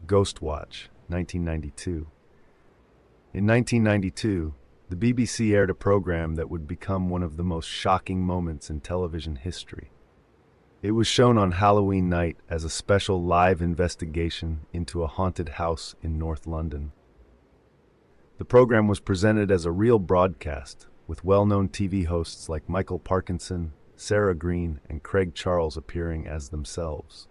Ghost Watch, 1992. In 1992, the BBC aired a program that would become one of the most shocking moments in television history. It was shown on Halloween night as a special live investigation into a haunted house in North London. The program was presented as a real broadcast, with well-known TV hosts like Michael Parkinson, Sarah Green, and Craig Charles appearing as themselves.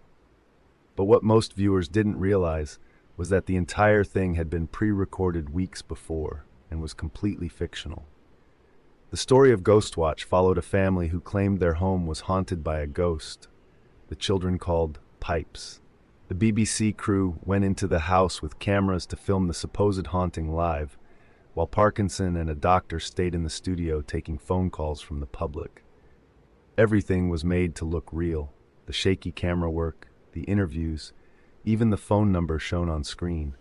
But what most viewers didn't realize was that the entire thing had been pre-recorded weeks before and was completely fictional. The story of Ghostwatch followed a family who claimed their home was haunted by a ghost. The children called Pipes. The BBC crew went into the house with cameras to film the supposed haunting live, while Parkinson and a doctor stayed in the studio taking phone calls from the public. Everything was made to look real. The shaky camera work, the interviews, even the phone number shown on screen.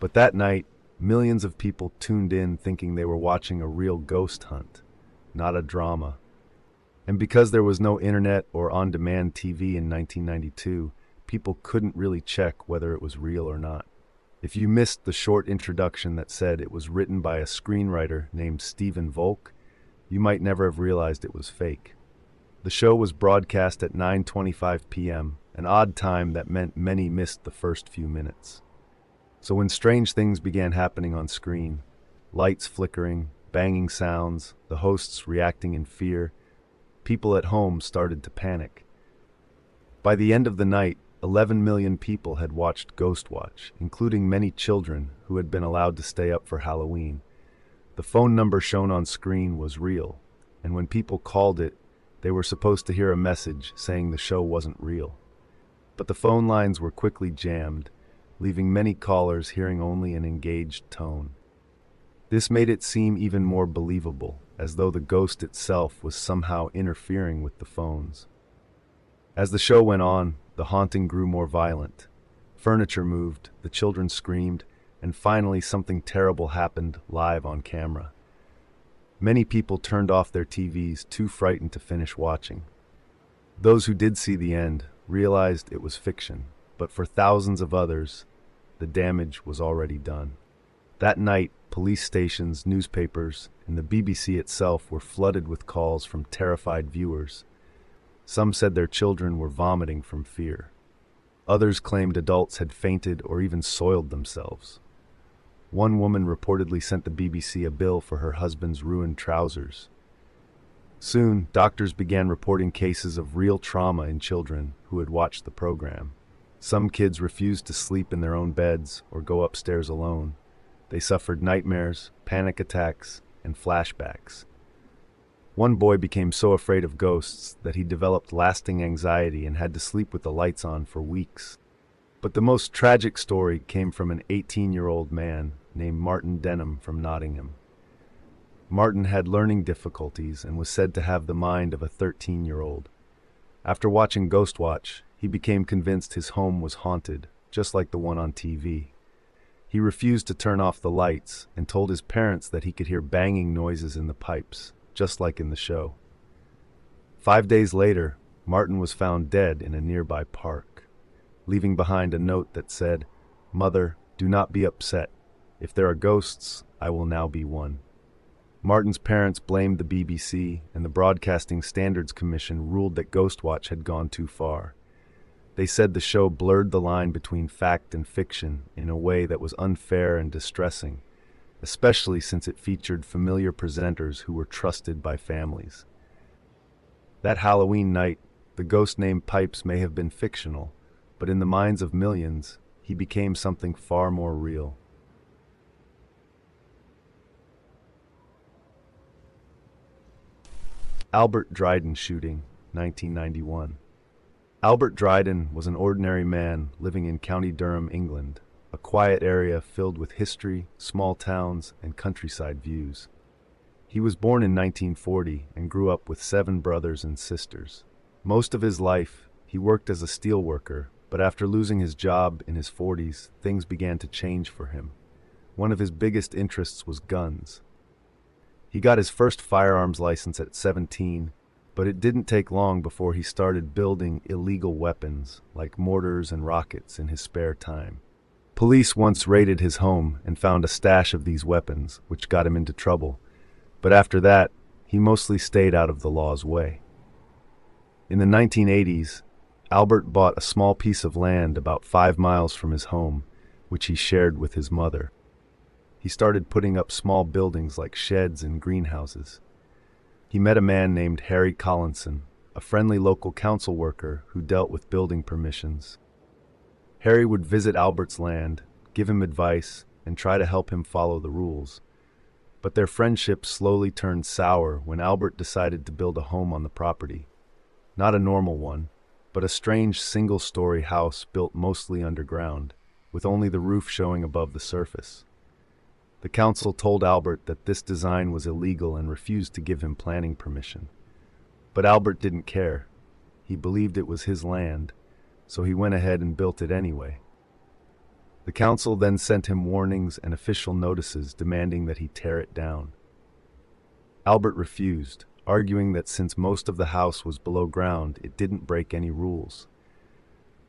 But that night, millions of people tuned in thinking they were watching a real ghost hunt, not a drama. And because there was no internet or on-demand TV in 1992, people couldn't really check whether it was real or not. If you missed the short introduction that said it was written by a screenwriter named Stephen Volk, you might never have realized it was fake. The show was broadcast at 9:25 p.m., an odd time that meant many missed the first few minutes. So when strange things began happening on screen, lights flickering, banging sounds, the hosts reacting in fear, people at home started to panic. By the end of the night, 11 million people had watched Ghostwatch, including many children who had been allowed to stay up for Halloween. The phone number shown on screen was real, and when people called it, they were supposed to hear a message saying the show wasn't real. But the phone lines were quickly jammed, leaving many callers hearing only an engaged tone. This made it seem even more believable, as though the ghost itself was somehow interfering with the phones. As the show went on, the haunting grew more violent. Furniture moved, the children screamed, and finally something terrible happened live on camera. Many people turned off their TVs, too frightened to finish watching. Those who did see the end realized it was fiction, but for thousands of others, the damage was already done. That night, police stations, newspapers, and the BBC itself were flooded with calls from terrified viewers. Some said their children were vomiting from fear. Others claimed adults had fainted or even soiled themselves. One woman reportedly sent the BBC a bill for her husband's ruined trousers. Soon, doctors began reporting cases of real trauma in children who had watched the program. Some kids refused to sleep in their own beds or go upstairs alone. They suffered nightmares, panic attacks, and flashbacks. One boy became so afraid of ghosts that he developed lasting anxiety and had to sleep with the lights on for weeks. But the most tragic story came from an 18-year-old man named Martin Denham from Nottingham. Martin had learning difficulties and was said to have the mind of a 13-year-old. After watching Ghostwatch, he became convinced his home was haunted, just like the one on TV. He refused to turn off the lights and told his parents that he could hear banging noises in the pipes, just like in the show. 5 days later, Martin was found dead in a nearby park, leaving behind a note that said, "Mother, do not be upset. If there are ghosts, I will now be one." Martin's parents blamed the BBC, and the Broadcasting Standards Commission ruled that Ghostwatch had gone too far. They said the show blurred the line between fact and fiction in a way that was unfair and distressing, especially since it featured familiar presenters who were trusted by families. That Halloween night, the ghost named Pipes may have been fictional, but in the minds of millions, he became something far more real. Albert Dryden shooting, 1991. Albert Dryden was an ordinary man living in County Durham, England, a quiet area filled with history, small towns, and countryside views. He was born in 1940 and grew up with 7 brothers and sisters. Most of his life, he worked as a steel worker, but after losing his job in his 40s, things began to change for him. One of his biggest interests was guns. He got his first firearms license at 17 But it didn't take long before he started building illegal weapons like mortars and rockets in his spare time. Police once raided his home and found a stash of these weapons, which got him into trouble. But after that, he mostly stayed out of the law's way. In the 1980s, Albert bought a small piece of land about 5 miles from his home, which he shared with his mother. He started putting up small buildings like sheds and greenhouses. He met a man named Harry Collinson, a friendly local council worker who dealt with building permissions. Harry would visit Albert's land, give him advice, and try to help him follow the rules. But their friendship slowly turned sour when Albert decided to build a home on the property. Not a normal one, but a strange single-story house built mostly underground, with only the roof showing above the surface. The council told Albert that this design was illegal and refused to give him planning permission. But Albert didn't care. He believed it was his land, so he went ahead and built it anyway. The council then sent him warnings and official notices demanding that he tear it down. Albert refused, arguing that since most of the house was below ground, it didn't break any rules.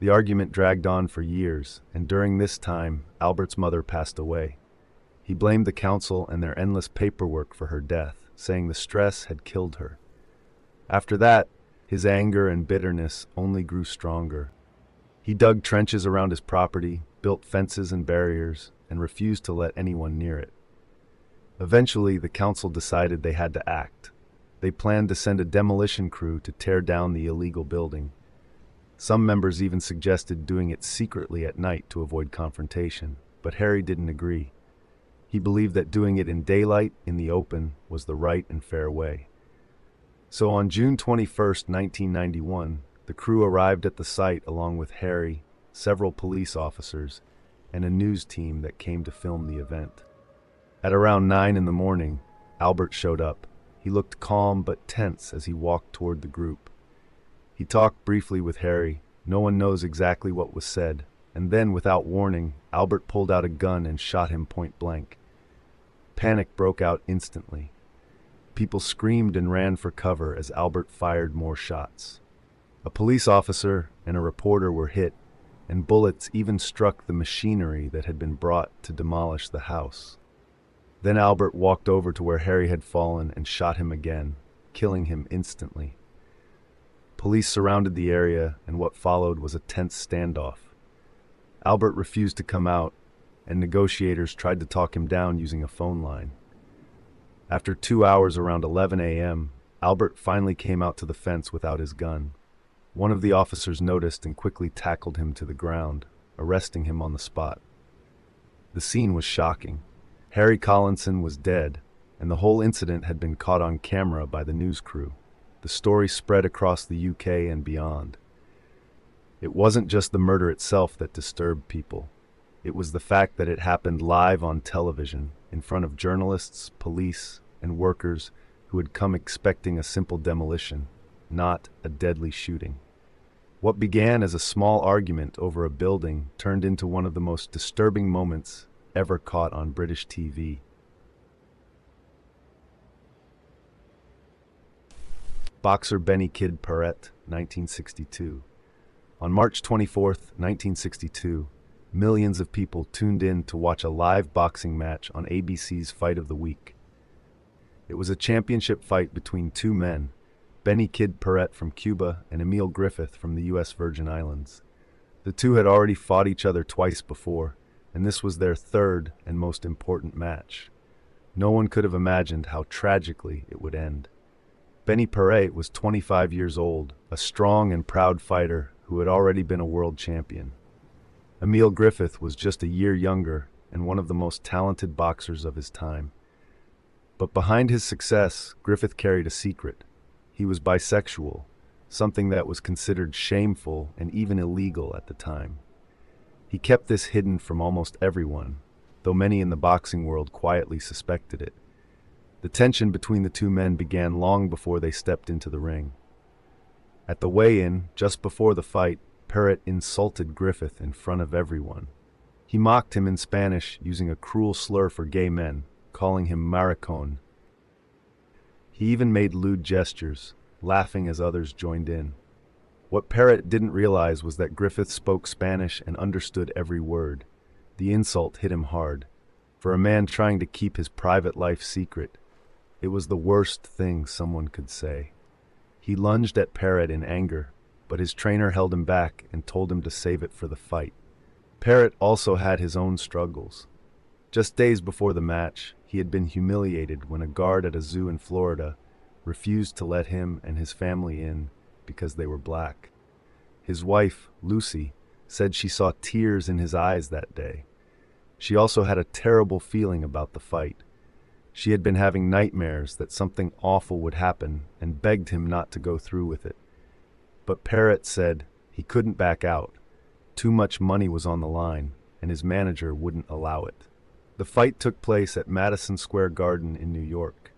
The argument dragged on for years, and during this time, Albert's mother passed away. He blamed the council and their endless paperwork for her death, saying the stress had killed her. After that, his anger and bitterness only grew stronger. He dug trenches around his property, built fences and barriers, and refused to let anyone near it. Eventually, the council decided they had to act. They planned to send a demolition crew to tear down the illegal building. Some members even suggested doing it secretly at night to avoid confrontation, but Harry didn't agree. He believed that doing it in daylight, in the open, was the right and fair way. So on June 21, 1991, the crew arrived at the site along with Harry, several police officers, and a news team that came to film the event. At around 9 in the morning, Albert showed up. He looked calm but tense as he walked toward the group. He talked briefly with Harry. No one knows exactly what was said, and then, without warning, Albert pulled out a gun and shot him point blank. Panic broke out instantly. People screamed and ran for cover as Albert fired more shots. A police officer and a reporter were hit, and bullets even struck the machinery that had been brought to demolish the house. Then Albert walked over to where Harry had fallen and shot him again, killing him instantly. Police surrounded the area, and what followed was a tense standoff. Albert refused to come out, and negotiators tried to talk him down using a phone line. After 2 hours around 11 a.m., Albert finally came out to the fence without his gun. One of the officers noticed and quickly tackled him to the ground, arresting him on the spot. The scene was shocking. Harry Collinson was dead, and the whole incident had been caught on camera by the news crew. The story spread across the UK and beyond. It wasn't just the murder itself that disturbed people. It was the fact that it happened live on television, in front of journalists, police, and workers who had come expecting a simple demolition, not a deadly shooting. What began as a small argument over a building turned into one of the most disturbing moments ever caught on British TV. Boxer Benny "Kid" Paret, 1962. On March 24, 1962, millions of people tuned in to watch a live boxing match on ABC's Fight of the Week. It was a championship fight between two men, Benny "Kid" Paret from Cuba and Emil Griffith from the U.S. Virgin Islands. The two had already fought each other twice before, and this was their third and most important match. No one could have imagined how tragically it would end. Benny Paret was 25 years old, a strong and proud fighter who had already been a world champion. Emil Griffith was just a year younger and one of the most talented boxers of his time. But behind his success, Griffith carried a secret. He was bisexual, something that was considered shameful and even illegal at the time. He kept this hidden from almost everyone, though many in the boxing world quietly suspected it. The tension between the two men began long before they stepped into the ring. At the weigh-in, just before the fight, Paret insulted Griffith in front of everyone. He mocked him in Spanish using a cruel slur for gay men, calling him maricón. He even made lewd gestures, laughing as others joined in. What Parrott didn't realize was that Griffith spoke Spanish and understood every word. The insult hit him hard. For a man trying to keep his private life secret, it was the worst thing someone could say. He lunged at Parrott in anger, but his trainer held him back and told him to save it for the fight. Parrott also had his own struggles. Just days before the match, he had been humiliated when a guard at a zoo in Florida refused to let him and his family in because they were black. His wife, Lucy, said she saw tears in his eyes that day. She also had a terrible feeling about the fight. She had been having nightmares that something awful would happen and begged him not to go through with it. But Parrott said he couldn't back out. Too much money was on the line, and his manager wouldn't allow it. The fight took place at Madison Square Garden in New York.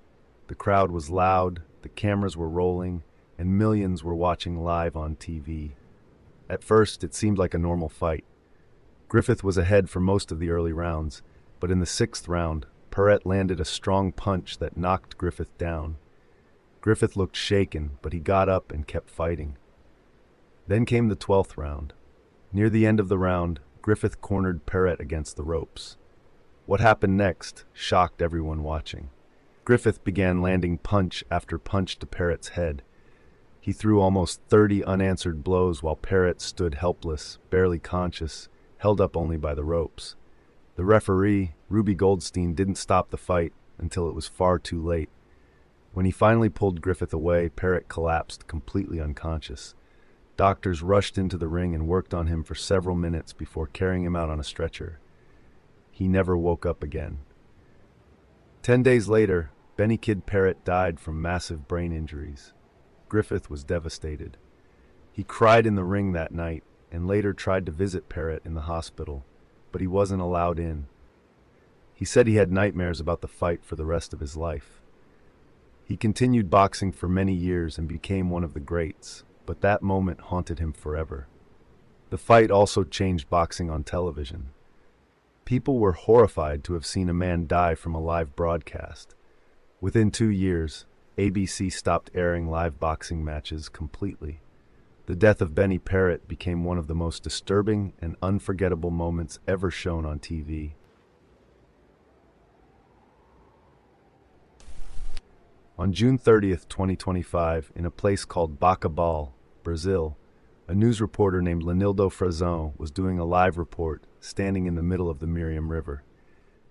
The crowd was loud, the cameras were rolling, and millions were watching live on TV. At first, it seemed like a normal fight. Griffith was ahead for most of the early rounds, but in the 6th round, Parrott landed a strong punch that knocked Griffith down. Griffith looked shaken, but he got up and kept fighting. Then came the 12th round. Near the end of the round, Griffith cornered Parrott against the ropes. What happened next shocked everyone watching. Griffith began landing punch after punch to Parrott's head. He threw almost 30 unanswered blows while Parrott stood helpless, barely conscious, held up only by the ropes. The referee, Ruby Goldstein, didn't stop the fight until it was far too late. When he finally pulled Griffith away, Parrott collapsed, completely unconscious. Doctors rushed into the ring and worked on him for several minutes before carrying him out on a stretcher. He never woke up again. 10 days later, Benny Kid Parrott died from massive brain injuries. Griffith was devastated. He cried in the ring that night and later tried to visit Parrott in the hospital, but he wasn't allowed in. He said he had nightmares about the fight for the rest of his life. He continued boxing for many years and became one of the greats, but that moment haunted him forever. The fight also changed boxing on television. People were horrified to have seen a man die from a live broadcast. Within 2 years, ABC stopped airing live boxing matches completely. The death of Benny Parrott became one of the most disturbing and unforgettable moments ever shown on TV. On June 30th, 2025, in a place called Bacabal, Brazil, a news reporter named Lenildo Frazão was doing a live report standing in the middle of the Miriam River.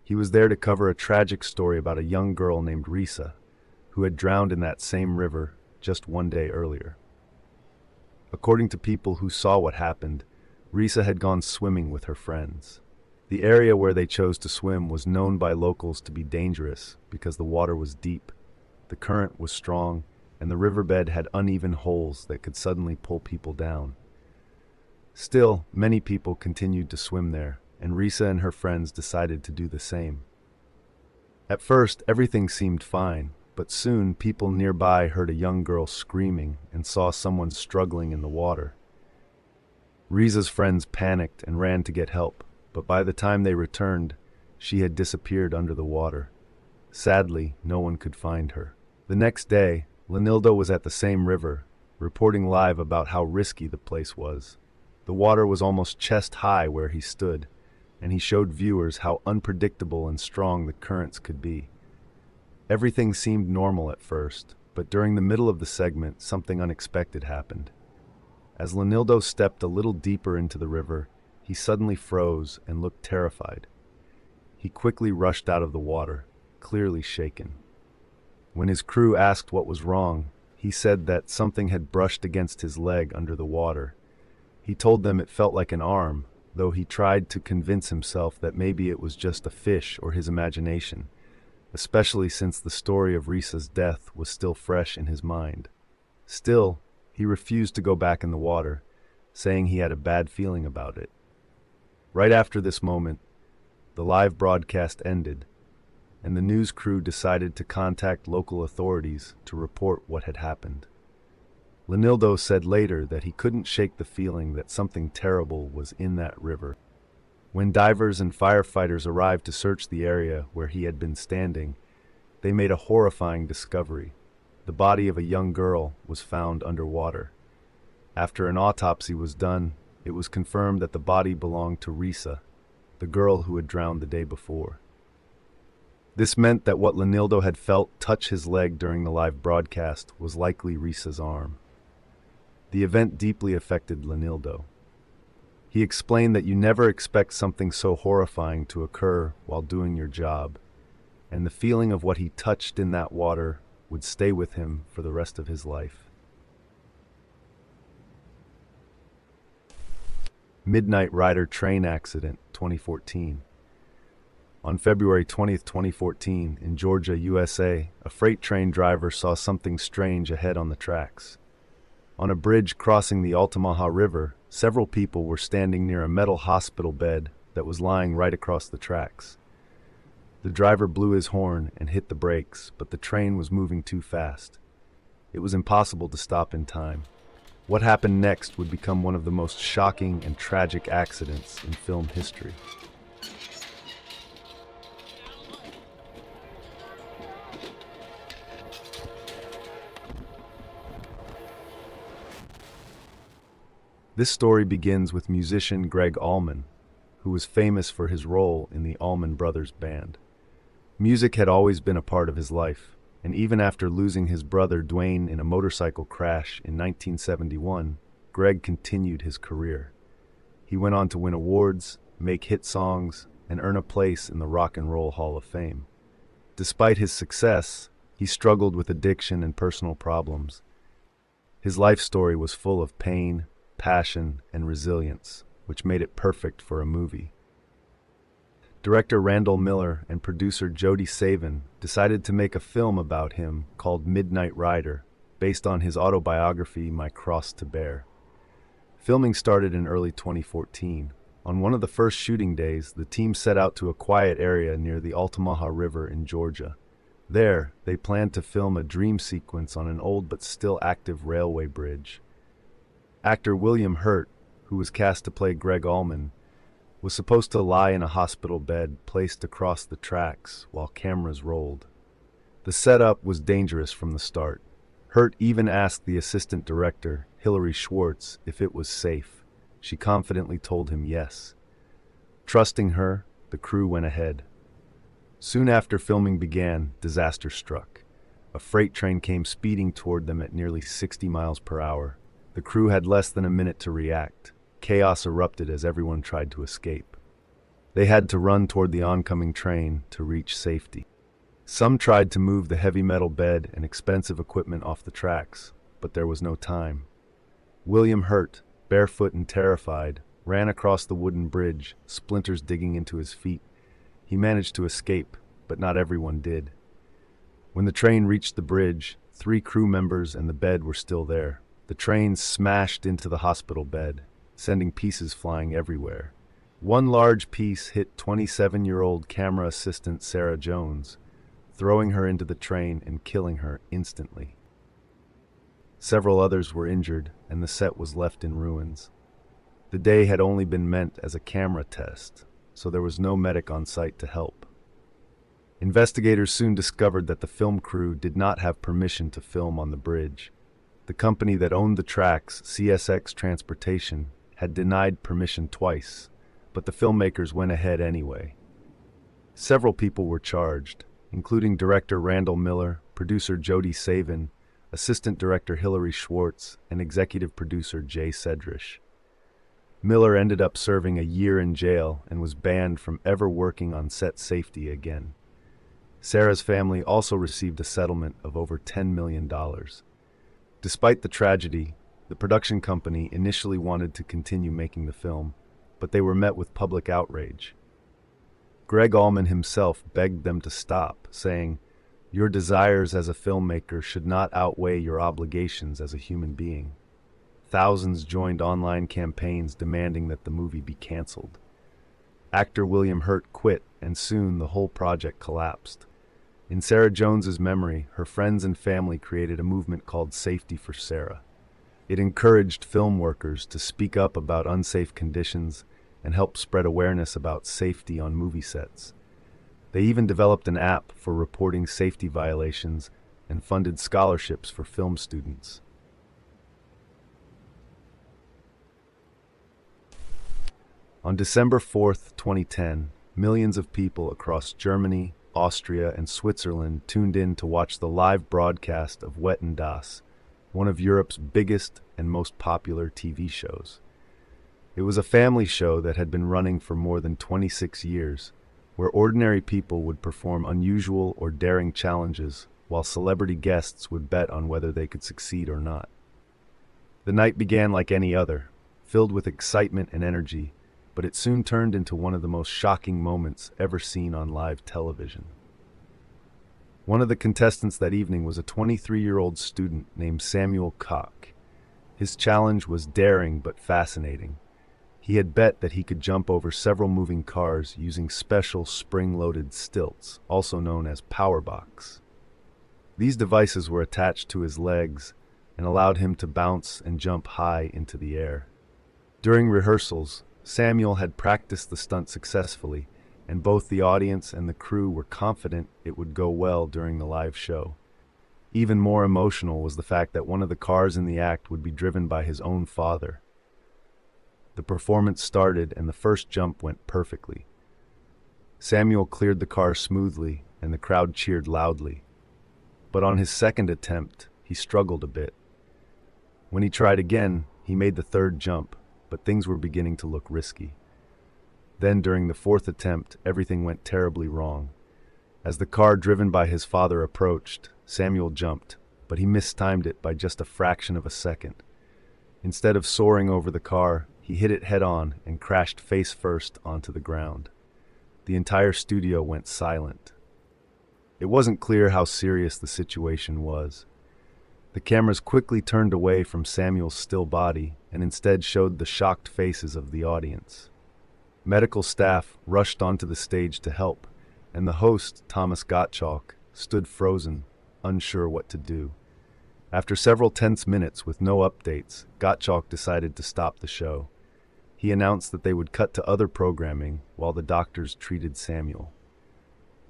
He was there to cover a tragic story about a young girl named Risa, who had drowned in that same river just 1 day earlier. According to people who saw what happened, Risa had gone swimming with her friends. The area where they chose to swim was known by locals to be dangerous because the water was deep, the current was strong, and the riverbed had uneven holes that could suddenly pull people down. Still, many people continued to swim there, and Risa and her friends decided to do the same. At first, everything seemed fine, but soon people nearby heard a young girl screaming and saw someone struggling in the water. Risa's friends panicked and ran to get help, but by the time they returned, she had disappeared under the water. Sadly, no one could find her. The next day, Lenildo was at the same river, reporting live about how risky the place was. The water was almost chest high where he stood, and he showed viewers how unpredictable and strong the currents could be. Everything seemed normal at first, but during the middle of the segment, something unexpected happened. As Lenildo stepped a little deeper into the river, he suddenly froze and looked terrified. He quickly rushed out of the water, clearly shaken. When his crew asked what was wrong, he said that something had brushed against his leg under the water. He told them it felt like an arm, though he tried to convince himself that maybe it was just a fish or his imagination, especially since the story of Risa's death was still fresh in his mind. Still, he refused to go back in the water, saying he had a bad feeling about it. Right after this moment, the live broadcast ended, and the news crew decided to contact local authorities to report what had happened. Lenildo said later that he couldn't shake the feeling that something terrible was in that river. When divers and firefighters arrived to search the area where he had been standing, they made a horrifying discovery. the body of a young girl was found underwater. After an autopsy was done, it was confirmed that the body belonged to Risa, the girl who had drowned the day before. This meant that what Lenildo had felt touch his leg during the live broadcast was likely Risa's arm. The event deeply affected Lenildo. He explained that you never expect something so horrifying to occur while doing your job, and the feeling of what he touched in that water would stay with him for the rest of his life. Midnight Rider train accident, 2014. On February 20, 2014, in Georgia, USA, a freight train driver saw something strange ahead on the tracks. On a bridge crossing the Altamaha River, several people were standing near a metal hospital bed that was lying right across the tracks. The driver blew his horn and hit the brakes, but the train was moving too fast. It was impossible to stop in time. What happened next would become one of the most shocking and tragic accidents in film history. This story begins with musician Gregg Allman, who was famous for his role in the Allman Brothers Band. Music had always been a part of his life, and even after losing his brother Dwayne in a motorcycle crash in 1971, Gregg continued his career. He went on to win awards, make hit songs, and earn a place in the Rock and Roll Hall of Fame. Despite his success, he struggled with addiction and personal problems. His life story was full of pain, passion, and resilience, which made it perfect for a movie. Director Randall Miller and producer Jody Savin decided to make a film about him called Midnight Rider, based on his autobiography My Cross to Bear. Filming started in early 2014. On one of the first shooting days, the team set out to a quiet area near the Altamaha River in Georgia. There, they planned to film a dream sequence on an old but still active railway bridge. Actor William Hurt, who was cast to play Gregg Allman, was supposed to lie in a hospital bed placed across the tracks while cameras rolled. The setup was dangerous from the start. Hurt even asked the assistant director, Hilary Schwartz, if it was safe. She confidently told him yes. Trusting her, the crew went ahead. Soon after filming began, disaster struck. A freight train came speeding toward them at nearly 60 miles per hour. The crew had less than a minute to react. Chaos erupted as everyone tried to escape. They had to run toward the oncoming train to reach safety. Some tried to move the heavy metal bed and expensive equipment off the tracks, but there was no time. William Hurt, barefoot and terrified, ran across the wooden bridge, splinters digging into his feet. He managed to escape, but not everyone did. When the train reached the bridge, 3 crew members and the bed were still there. The train smashed into the hospital bed, sending pieces flying everywhere. One large piece hit 27-year-old camera assistant Sarah Jones, throwing her into the train and killing her instantly. Several others were injured, and the set was left in ruins. The day had only been meant as a camera test, so there was no medic on site to help. Investigators soon discovered that the film crew did not have permission to film on the bridge. The company that owned the tracks, CSX Transportation, had denied permission twice, but the filmmakers went ahead anyway. Several people were charged, including director Randall Miller, producer Jody Savin, assistant director Hilary Schwartz, and executive producer Jay Sedrish. Miller ended up serving a year in jail and was banned from ever working on set safety again. Sarah's family also received a settlement of over $10 million. Despite the tragedy, the production company initially wanted to continue making the film, but they were met with public outrage. Gregg Allman himself begged them to stop, saying, "Your desires as a filmmaker should not outweigh your obligations as a human being." Thousands joined online campaigns demanding that the movie be canceled. Actor William Hurt quit, and soon the whole project collapsed. In Sarah Jones's memory, her friends and family created a movement called Safety for Sarah. It encouraged film workers to speak up about unsafe conditions and help spread awareness about safety on movie sets. They even developed an app for reporting safety violations and funded scholarships for film students. On December 4th, 2010, millions of people across Germany, Austria, and Switzerland tuned in to watch the live broadcast of Wetten das, one of Europe's biggest and most popular TV shows. It was a family show that had been running for more than 26 years, where ordinary people would perform unusual or daring challenges, while celebrity guests would bet on whether they could succeed or not. The night began like any other, filled with excitement and energy, but it soon turned into one of the most shocking moments ever seen on live television. One of the contestants that evening was a 23-year-old student named Samuel Koch. His challenge was daring but fascinating. He had bet that he could jump over several moving cars using special spring-loaded stilts, also known as powerbox. These devices were attached to his legs and allowed him to bounce and jump high into the air. During rehearsals, Samuel had practiced the stunt successfully, and both the audience and the crew were confident it would go well during the live show. Even more emotional was the fact that one of the cars in the act would be driven by his own father. The performance started and the first jump went perfectly. Samuel cleared the car smoothly and the crowd cheered loudly. But on his second attempt, he struggled a bit. When he tried again, he made the third jump, but things were beginning to look risky. Then, during the fourth attempt, everything went terribly wrong. As the car driven by his father approached, Samuel jumped, but he mistimed it by just a fraction of a second. Instead of soaring over the car, he hit it head-on and crashed face-first onto the ground. The entire studio went silent. It wasn't clear how serious the situation was. The cameras quickly turned away from Samuel's still body and instead showed the shocked faces of the audience. Medical staff rushed onto the stage to help, and the host, Thomas Gottschalk, stood frozen, unsure what to do. After several tense minutes with no updates, Gottschalk decided to stop the show. He announced that they would cut to other programming while the doctors treated Samuel.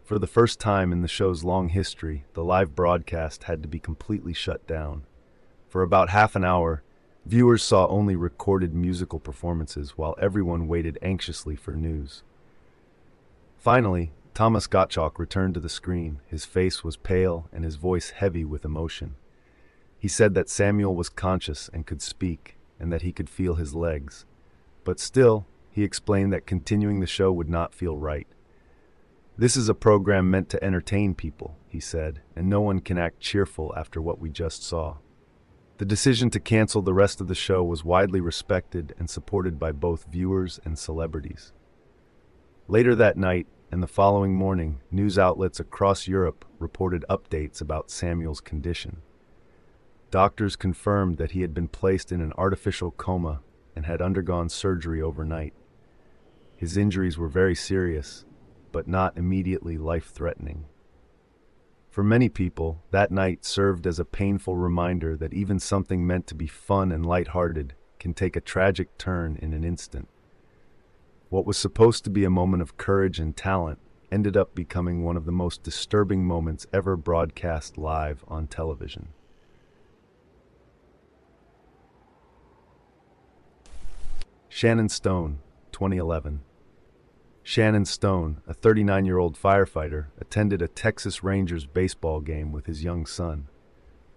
For the first time in the show's long history, the live broadcast had to be completely shut down. For about half an hour, viewers saw only recorded musical performances while everyone waited anxiously for news. Finally, Thomas Gottschalk returned to the screen. His face was pale and his voice heavy with emotion. He said that Samuel was conscious and could speak, and that he could feel his legs. But still, he explained that continuing the show would not feel right. "This is a program meant to entertain people," he said, "and no one can act cheerful after what we just saw." The decision to cancel the rest of the show was widely respected and supported by both viewers and celebrities. Later that night and the following morning, news outlets across Europe reported updates about Samuel's condition. Doctors confirmed that he had been placed in an artificial coma and had undergone surgery overnight. His injuries were very serious, but not immediately life-threatening. For many people, that night served as a painful reminder that even something meant to be fun and lighthearted can take a tragic turn in an instant. What was supposed to be a moment of courage and talent ended up becoming one of the most disturbing moments ever broadcast live on television. Shannon Stone, 2011. Shannon Stone, a 39-year-old firefighter, attended a Texas Rangers baseball game with his young son.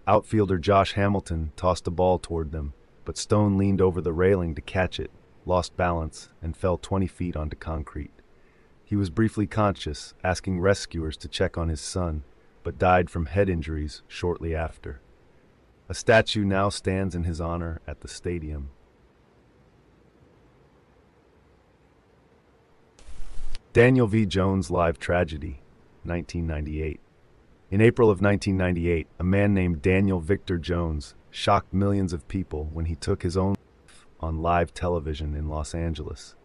Outfielder Josh Hamilton tossed a ball toward them, but Stone leaned over the railing to catch it, lost balance, and fell 20 feet onto concrete. He was briefly conscious, asking rescuers to check on his son, but died from head injuries shortly after. A statue now stands in his honor at the stadium. Daniel V. Jones' live tragedy, 1998. In April of 1998, a man named Daniel Victor Jones shocked millions of people when he took his own life on live television in Los Angeles.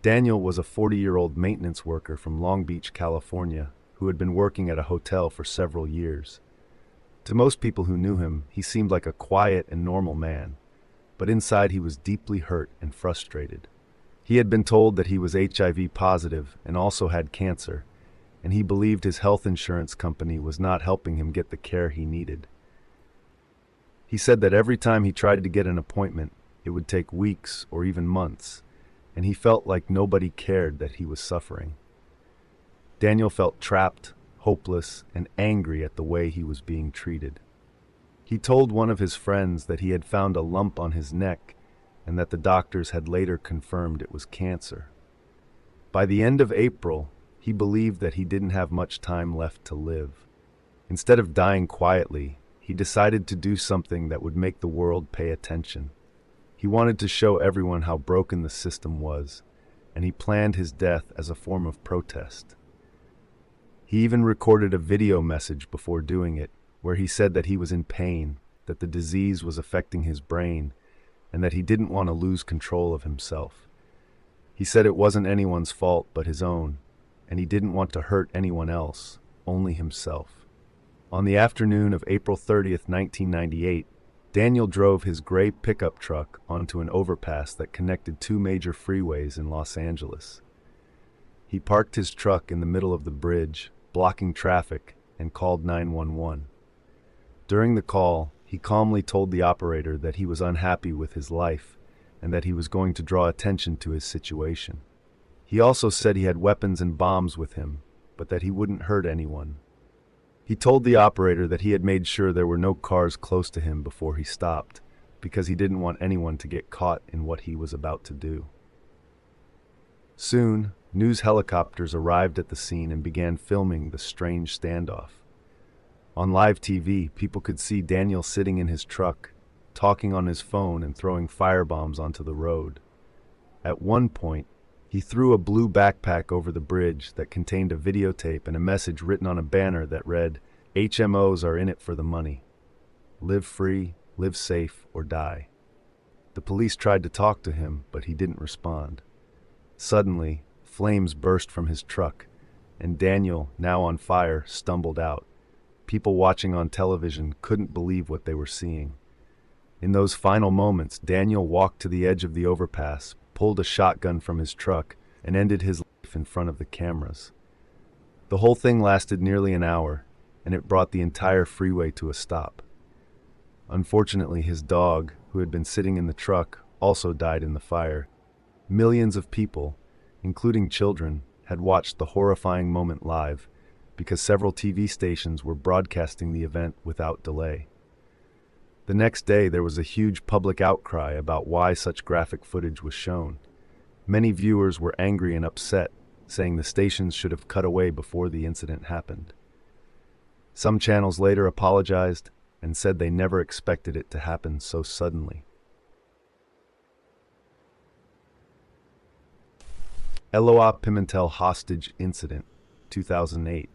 Daniel was a 40-year-old maintenance worker from Long Beach, California, who had been working at a hotel for several years. To most people who knew him, he seemed like a quiet and normal man, but inside he was deeply hurt and frustrated. He had been told that he was HIV positive and also had cancer, and he believed his health insurance company was not helping him get the care he needed. He said that every time he tried to get an appointment, it would take weeks or even months, and he felt like nobody cared that he was suffering. Daniel felt trapped, hopeless, and angry at the way he was being treated. He told one of his friends that he had found a lump on his neck and that the doctors had later confirmed it was cancer. By the end of April, he believed that he didn't have much time left to live. Instead of dying quietly, he decided to do something that would make the world pay attention. He wanted to show everyone how broken the system was, and he planned his death as a form of protest. He even recorded a video message before doing it, where he said that he was in pain, that the disease was affecting his brain, and that he didn't want to lose control of himself. He said it wasn't anyone's fault but his own, and he didn't want to hurt anyone else, only himself. On the afternoon of April 30th, 1998, Daniel drove his gray pickup truck onto an overpass that connected two major freeways in Los Angeles. He parked his truck in the middle of the bridge, blocking traffic, and called 911. During the call, he calmly told the operator that he was unhappy with his life and that he was going to draw attention to his situation. He also said he had weapons and bombs with him, but that he wouldn't hurt anyone. He told the operator that he had made sure there were no cars close to him before he stopped, because he didn't want anyone to get caught in what he was about to do. Soon, news helicopters arrived at the scene and began filming the strange standoff. On live TV, people could see Daniel sitting in his truck, talking on his phone and throwing firebombs onto the road. At one point, he threw a blue backpack over the bridge that contained a videotape and a message written on a banner that read, "HMOs are in it for the money. Live free, live safe, or die." The police tried to talk to him, but he didn't respond. Suddenly, flames burst from his truck, and Daniel, now on fire, stumbled out. People watching on television couldn't believe what they were seeing. In those final moments, Daniel walked to the edge of the overpass, pulled a shotgun from his truck, and ended his life in front of the cameras. The whole thing lasted nearly an hour, and it brought the entire freeway to a stop. Unfortunately, his dog, who had been sitting in the truck, also died in the fire. Millions of people, including children, had watched the horrifying moment live, because several TV stations were broadcasting the event without delay. The next day, there was a huge public outcry about why such graphic footage was shown. Many viewers were angry and upset, saying the stations should have cut away before the incident happened. Some channels later apologized and said they never expected it to happen so suddenly. Eloa Pimentel hostage incident, 2008.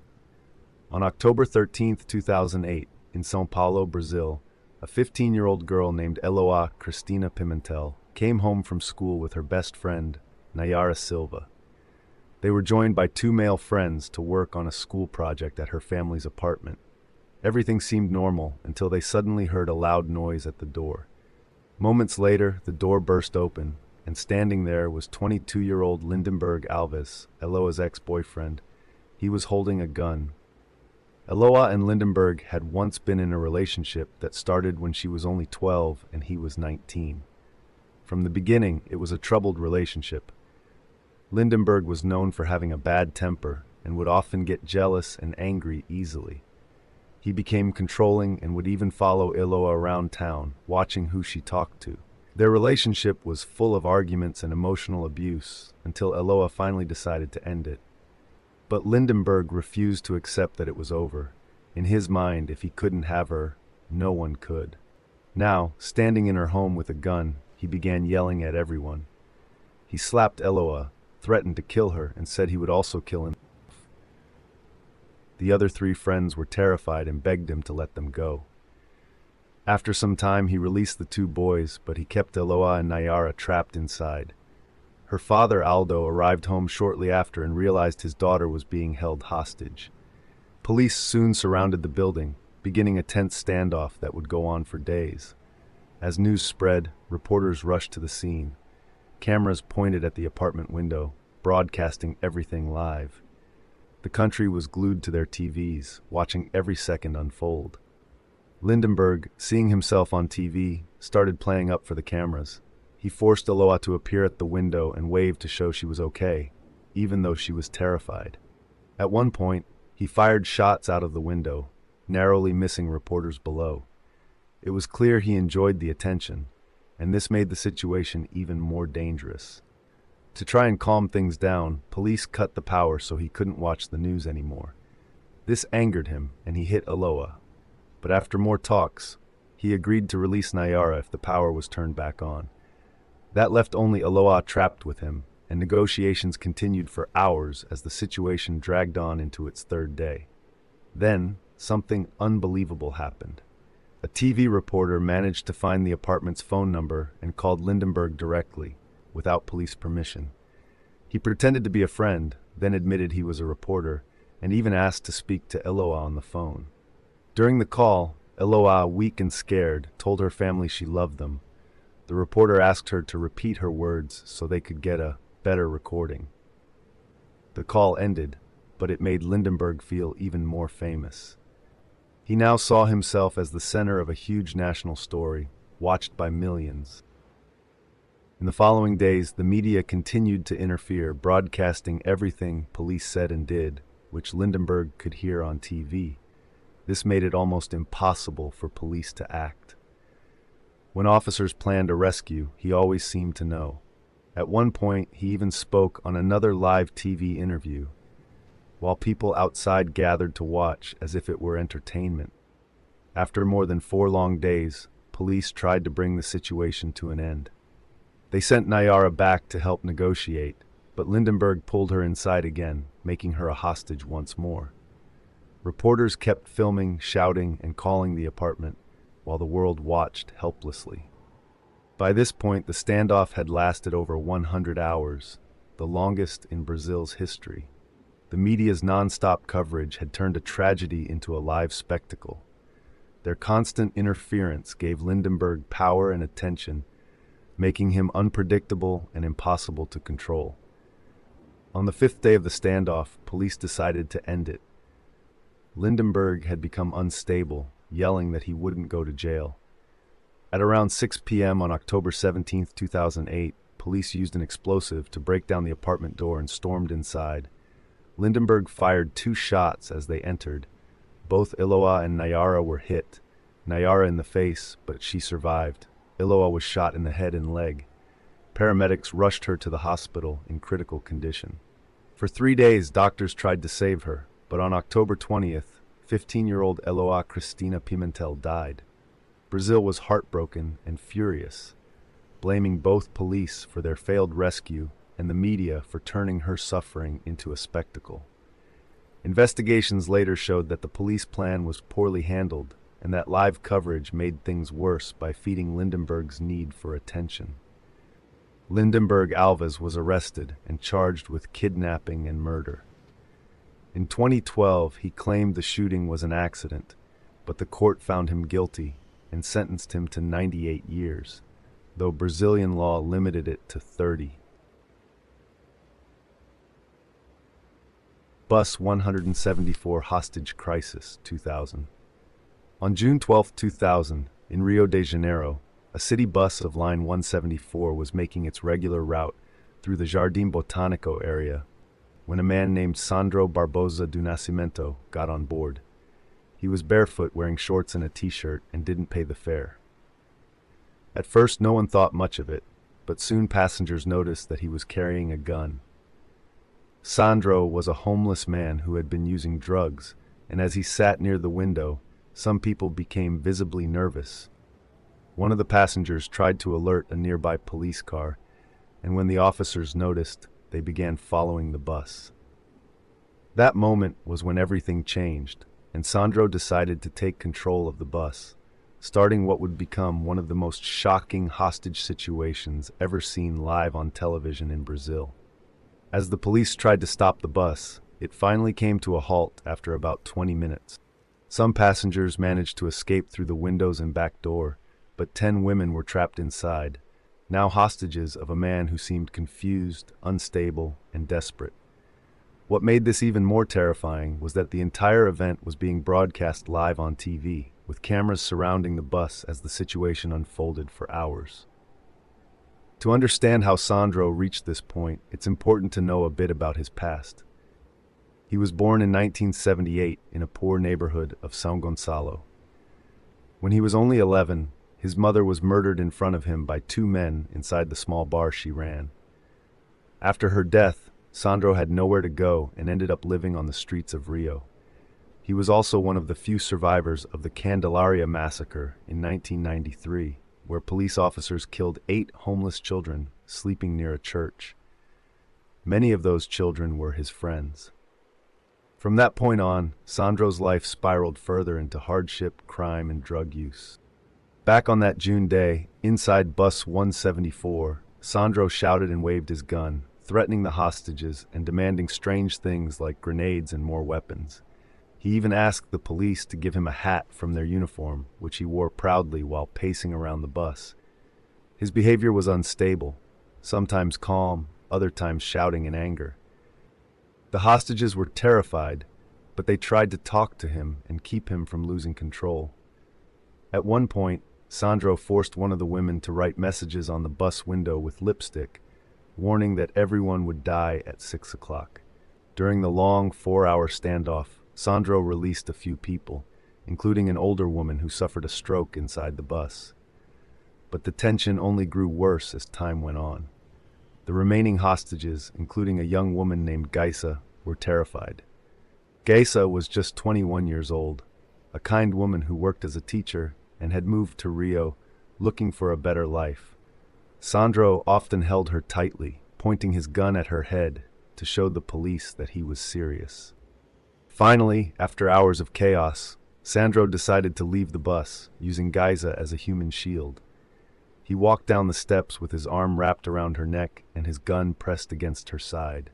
On October 13, 2008, in São Paulo, Brazil, a 15-year-old girl named Eloa Cristina Pimentel came home from school with her best friend, Nayara Silva. They were joined by two male friends to work on a school project at her family's apartment. Everything seemed normal until they suddenly heard a loud noise at the door. Moments later, the door burst open, and standing there was 22-year-old Lindenberg Alves, Eloa's ex-boyfriend. He was holding a gun. Eloa and Lindenberg had once been in a relationship that started when she was only 12 and he was 19. From the beginning, it was a troubled relationship. Lindenberg was known for having a bad temper and would often get jealous and angry easily. He became controlling and would even follow Eloa around town, watching who she talked to. Their relationship was full of arguments and emotional abuse until Eloa finally decided to end it. But Lindenberg refused to accept that it was over. In his mind, if he couldn't have her, no one could. Now, standing in her home with a gun, he began yelling at everyone. He slapped Eloa, threatened to kill her, and said he would also kill himself. The other three friends were terrified and begged him to let them go. After some time, he released the two boys, but he kept Eloa and Nayara trapped inside. Her father, Aldo, arrived home shortly after and realized his daughter was being held hostage. Police soon surrounded the building, beginning a tense standoff that would go on for days. As news spread, reporters rushed to the scene. Cameras pointed at the apartment window, broadcasting everything live. The country was glued to their TVs, watching every second unfold. Lindenberg, seeing himself on TV, started playing up for the cameras. He forced Aloha to appear at the window and wave to show she was okay, even though she was terrified. At one point, he fired shots out of the window, narrowly missing reporters below. It was clear he enjoyed the attention, and this made the situation even more dangerous. To try and calm things down, police cut the power so he couldn't watch the news anymore. This angered him, and he hit Aloha. But after more talks, he agreed to release Nayara if the power was turned back on. That left only Aloha trapped with him, and negotiations continued for hours as the situation dragged on into its third day. Then, something unbelievable happened. A TV reporter managed to find the apartment's phone number and called Lindenberg directly, without police permission. He pretended to be a friend, then admitted he was a reporter, and even asked to speak to Aloha on the phone. During the call, Aloha, weak and scared, told her family she loved them. The reporter asked her to repeat her words so they could get a better recording. The call ended, but it made Lindenberg feel even more famous. He now saw himself as the center of a huge national story, watched by millions. In the following days, the media continued to interfere, broadcasting everything police said and did, which Lindenberg could hear on TV. This made it almost impossible for police to act. When officers planned a rescue, he always seemed to know. At one point, he even spoke on another live TV interview, while people outside gathered to watch as if it were entertainment. After more than 4 long days, police tried to bring the situation to an end. They sent Nayara back to help negotiate, but Lindenberg pulled her inside again, making her a hostage once more. Reporters kept filming, shouting, and calling the apartment, while the world watched helplessly. By this point, the standoff had lasted over 100 hours, the longest in Brazil's history. The media's non-stop coverage had turned a tragedy into a live spectacle. Their constant interference gave Lindenberg power and attention, making him unpredictable and impossible to control. On the 5th day of the standoff, police decided to end it. Lindenberg had become unstable, yelling that he wouldn't go to jail. At around 6 p.m. on October 17, 2008, police used an explosive to break down the apartment door and stormed inside. Lindenberg fired 2 shots as they entered. Both Aloha and Nayara were hit. Nayara in the face, but she survived. Aloha was shot in the head and leg. Paramedics rushed her to the hospital in critical condition. For 3 days, doctors tried to save her, but on October 20th, 15-year-old Eloá Cristina Pimentel died. Brazil was heartbroken and furious, blaming both police for their failed rescue and the media for turning her suffering into a spectacle. Investigations later showed that the police plan was poorly handled and that live coverage made things worse by feeding Lindenberg's need for attention. Lindenberg Alves was arrested and charged with kidnapping and murder. In 2012, he claimed the shooting was an accident, but the court found him guilty and sentenced him to 98 years, though Brazilian law limited it to 30. Bus 174 Hostage Crisis, 2000. On June 12, 2000, in Rio de Janeiro, a city bus of Line 174 was making its regular route through the Jardim Botânico area when a man named Sandro Barbosa do Nascimento got on board. He was barefoot, wearing shorts and a t-shirt, and didn't pay the fare. At first, no one thought much of it, but soon passengers noticed that he was carrying a gun. Sandro was a homeless man who had been using drugs, and as he sat near the window, some people became visibly nervous. One of the passengers tried to alert a nearby police car, and when the officers noticed, they began following the bus. That moment was when everything changed, and Sandro decided to take control of the bus, starting what would become one of the most shocking hostage situations ever seen live on television in Brazil. As the police tried to stop the bus, it finally came to a halt after about 20 minutes. Some passengers managed to escape through the windows and back door, but 10 women were trapped inside, now hostages of a man who seemed confused, unstable, and desperate. What made this even more terrifying was that the entire event was being broadcast live on TV, with cameras surrounding the bus as the situation unfolded for hours. To understand how Sandro reached this point, it's important to know a bit about his past. He was born in 1978 in a poor neighborhood of São Gonçalo. When he was only 11, his mother was murdered in front of him by two men inside the small bar she ran. After her death, Sandro had nowhere to go and ended up living on the streets of Rio. He was also one of the few survivors of the Candelaria massacre in 1993, where police officers killed 8 homeless children sleeping near a church. Many of those children were his friends. From that point on, Sandro's life spiraled further into hardship, crime, and drug use. Back on that June day, inside bus 174, Sandro shouted and waved his gun, threatening the hostages and demanding strange things like grenades and more weapons. He even asked the police to give him a hat from their uniform, which he wore proudly while pacing around the bus. His behavior was unstable, sometimes calm, other times shouting in anger. The hostages were terrified, but they tried to talk to him and keep him from losing control. At one point, Sandro forced one of the women to write messages on the bus window with lipstick, warning that everyone would die at 6 o'clock. During the long 4-hour standoff, Sandro released a few people, including an older woman who suffered a stroke inside the bus. But the tension only grew worse as time went on. The remaining hostages, including a young woman named Geisa, were terrified. Geisa was just 21 years old, a kind woman who worked as a teacher and had moved to Rio looking for a better life. Sandro often held her tightly, pointing his gun at her head to show the police that he was serious. Finally, after hours of chaos, Sandro decided to leave the bus, using Geisa as a human shield. He walked down the steps with his arm wrapped around her neck and his gun pressed against her side.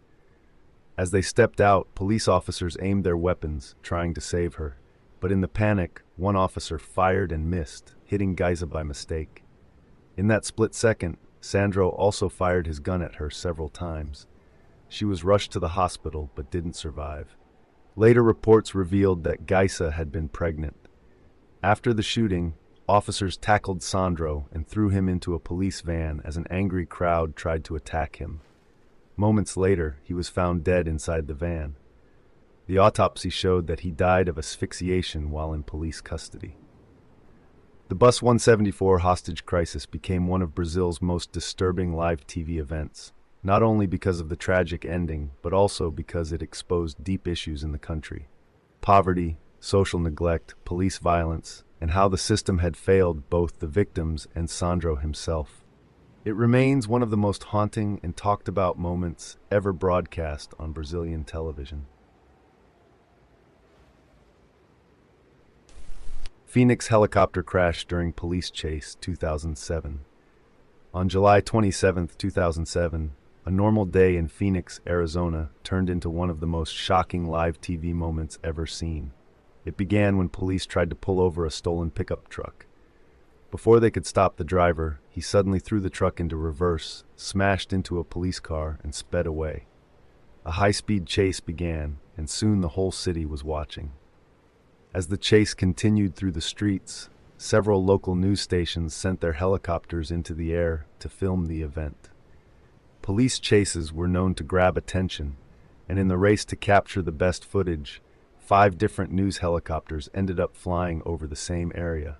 As they stepped out, police officers aimed their weapons, trying to save her. But in the panic, one officer fired and missed, hitting Geisa by mistake. In that split second, Sandro also fired his gun at her several times. She was rushed to the hospital but didn't survive. Later reports revealed that Geisa had been pregnant. After the shooting, officers tackled Sandro and threw him into a police van as an angry crowd tried to attack him. Moments later, he was found dead inside the van. The autopsy showed that he died of asphyxiation while in police custody. The Bus 174 hostage crisis became one of Brazil's most disturbing live TV events, not only because of the tragic ending, but also because it exposed deep issues in the country: poverty, social neglect, police violence, and how the system had failed both the victims and Sandro himself. It remains one of the most haunting and talked about moments ever broadcast on Brazilian television. Phoenix helicopter crash during police chase, 2007. On July 27, 2007, a normal day in Phoenix, Arizona, turned into one of the most shocking live TV moments ever seen. It began when police tried to pull over a stolen pickup truck. Before they could stop the driver, he suddenly threw the truck into reverse, smashed into a police car, and sped away. A high-speed chase began, and soon the whole city was watching. As the chase continued through the streets, several local news stations sent their helicopters into the air to film the event. Police chases were known to grab attention, and in the race to capture the best footage, 5 different news helicopters ended up flying over the same area.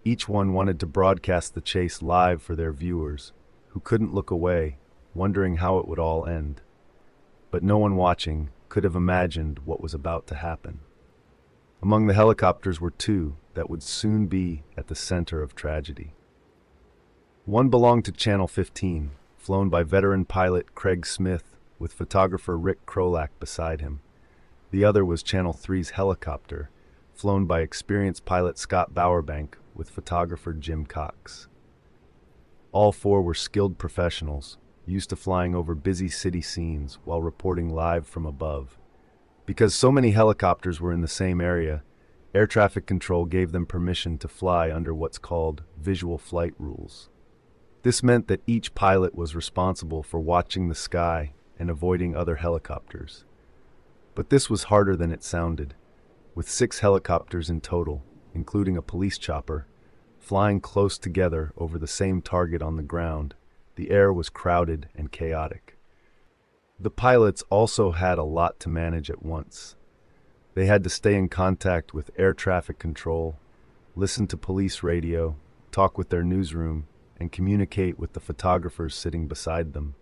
Each one wanted to broadcast the chase live for their viewers, who couldn't look away, wondering how it would all end. But no one watching could have imagined what was about to happen. Among the helicopters were 2 that would soon be at the center of tragedy. One belonged to Channel 15, flown by veteran pilot Craig Smith with photographer Rick Krolak beside him. The other was Channel 3's helicopter, flown by experienced pilot Scott Bowerbank with photographer Jim Cox. All 4 were skilled professionals, used to flying over busy city scenes while reporting live from above. Because so many helicopters were in the same area, air traffic control gave them permission to fly under what's called visual flight rules. This meant that each pilot was responsible for watching the sky and avoiding other helicopters. But this was harder than it sounded. With 6 helicopters in total, including a police chopper, flying close together over the same target on the ground, the air was crowded and chaotic. The pilots also had a lot to manage at once. They had to stay in contact with air traffic control, listen to police radio, talk with their newsroom, and communicate with the photographers sitting beside them.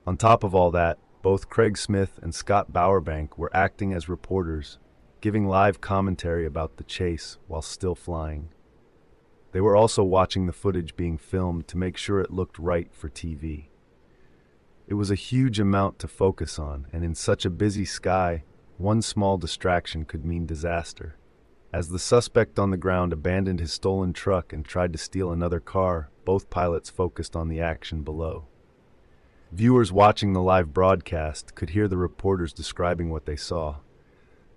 On top of all that, both Craig Smith and Scott Bowerbank were acting as reporters, giving live commentary about the chase while still flying. They were also watching the footage being filmed to make sure it looked right for TV. It was a huge amount to focus on, and in such a busy sky, one small distraction could mean disaster. As the suspect on the ground abandoned his stolen truck and tried to steal another car, both pilots focused on the action below. Viewers watching the live broadcast could hear the reporters describing what they saw.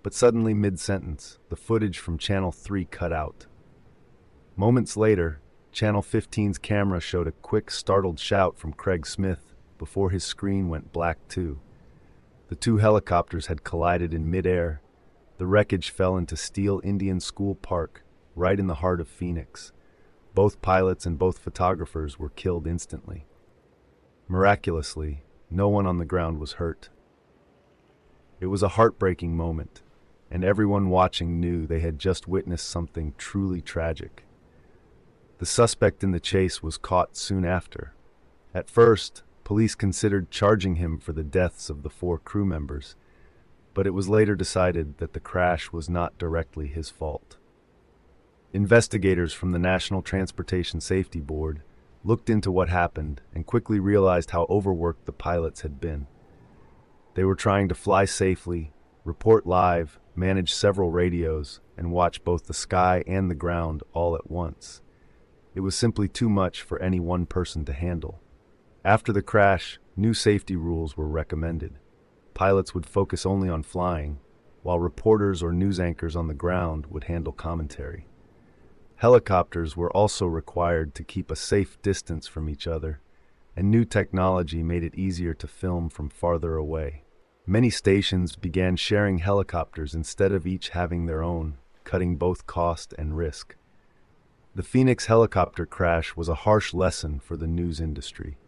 But suddenly, mid-sentence, the footage from Channel 3 cut out. Moments later, Channel 15's camera showed a quick, startled shout from Craig Smith before his screen went black too. The 2 helicopters had collided in midair. The wreckage fell into Steele Indian School Park, right in the heart of Phoenix. Both pilots and both photographers were killed instantly. Miraculously, no one on the ground was hurt. It was a heartbreaking moment, and everyone watching knew they had just witnessed something truly tragic. The suspect in the chase was caught soon after. At first, police considered charging him for the deaths of the 4 crew members, but it was later decided that the crash was not directly his fault. Investigators from the National Transportation Safety Board looked into what happened and quickly realized how overworked the pilots had been. They were trying to fly safely, report live, manage several radios, and watch both the sky and the ground all at once. It was simply too much for any one person to handle. After the crash, new safety rules were recommended. Pilots would focus only on flying, while reporters or news anchors on the ground would handle commentary. Helicopters were also required to keep a safe distance from each other, and new technology made it easier to film from farther away. Many stations began sharing helicopters instead of each having their own, cutting both cost and risk. The Phoenix helicopter crash was a harsh lesson for the news industry.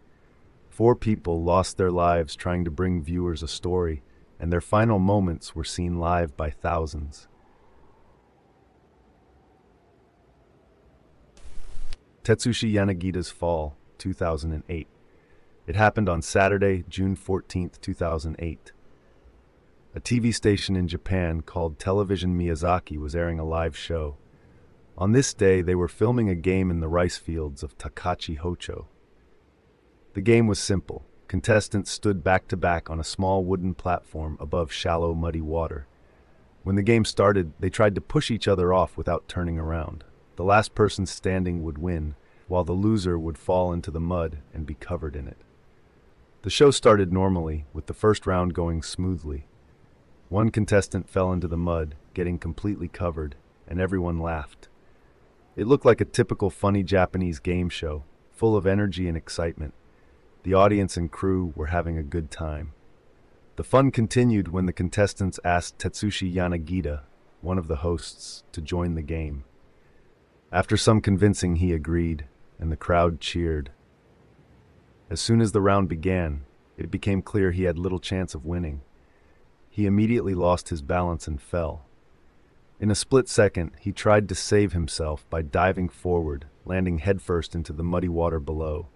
4 people lost their lives trying to bring viewers a story, and their final moments were seen live by thousands. Tetsushi Yanagida's Fall, 2008. It happened on Saturday, June 14, 2008. A TV station in Japan called Television Miyazaki was airing a live show. On this day, they were filming a game in the rice fields of Takachi Hocho. The game was simple. Contestants stood back-to-back on a small wooden platform above shallow, muddy water. When the game started, they tried to push each other off without turning around. The last person standing would win, while the loser would fall into the mud and be covered in it. The show started normally, with the first round going smoothly. One contestant fell into the mud, getting completely covered, and everyone laughed. It looked like a typical funny Japanese game show, full of energy and excitement. The audience and crew were having a good time. The fun continued when the contestants asked Tetsushi Yanagida, one of the hosts, to join the game. After some convincing, he agreed, and the crowd cheered. As soon as the round began, it became clear he had little chance of winning. He immediately lost his balance and fell. In a split second, he tried to save himself by diving forward, landing headfirst into the muddy water below.